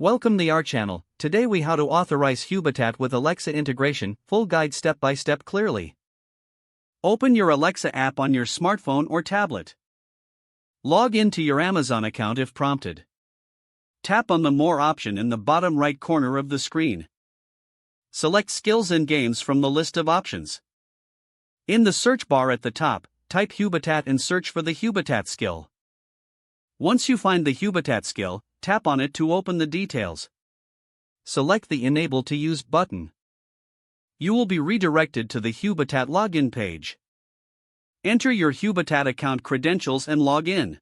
Welcome to our channel. Today we how to authorize Hubitat with Alexa integration, full guide step by step clearly. Open your Alexa app on your smartphone or tablet. Log into your Amazon account if prompted. Tap on the More option in the bottom right corner of the screen. Select Skills and Games from the list of options. In the search bar at the top, type Hubitat and search for the Hubitat skill. Once you find the Hubitat skill, tap on it to open the details. Select the Enable to Use button. You will be redirected to the Hubitat login page. Enter your Hubitat account credentials and log in.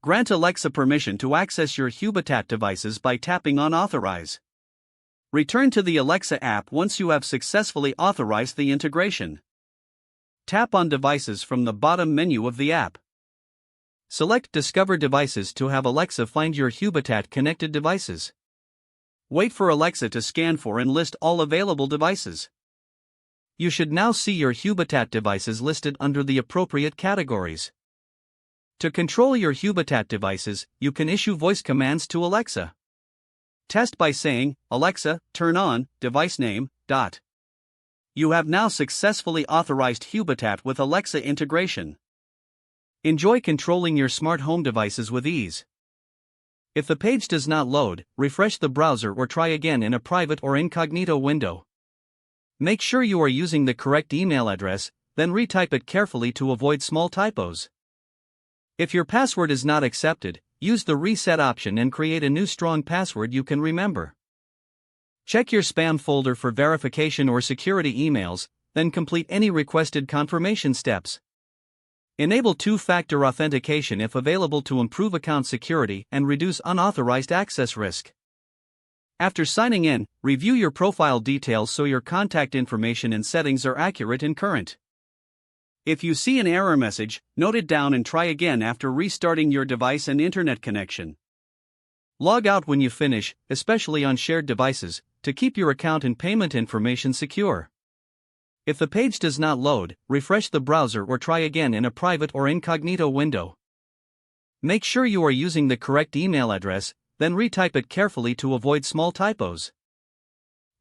Grant Alexa permission to access your Hubitat devices by tapping on Authorize. Return to the Alexa app once you have successfully authorized the integration. Tap on Devices from the bottom menu of the app. Select Discover Devices to have Alexa find your Hubitat connected devices. Wait for Alexa to scan for and list all available devices. You should now see your Hubitat devices listed under the appropriate categories. To control your Hubitat devices, you can issue voice commands to Alexa. Test by saying, "Alexa, turn on, device name, ... You have now successfully authorized Hubitat with Alexa integration. Enjoy controlling your smart home devices with ease. If the page does not load, refresh the browser or try again in a private or incognito window. Make sure you are using the correct email address, then retype it carefully to avoid small typos. If your password is not accepted, use the Reset option and create a new strong password you can remember. Check your spam folder for verification or security emails, then complete any requested confirmation steps. Enable two-factor authentication if available to improve account security and reduce unauthorized access risk. After signing in, review your profile details so your contact information and settings are accurate and current. If you see an error message, note it down and try again after restarting your device and internet connection. Log out when you finish, especially on shared devices, to keep your account and payment information secure. If the page does not load, refresh the browser or try again in a private or incognito window. Make sure you are using the correct email address, then retype it carefully to avoid small typos.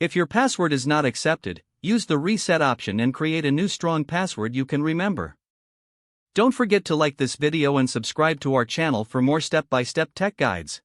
If your password is not accepted, use the Reset option and create a new strong password you can remember. Don't forget to like this video and subscribe to our channel for more step-by-step tech guides.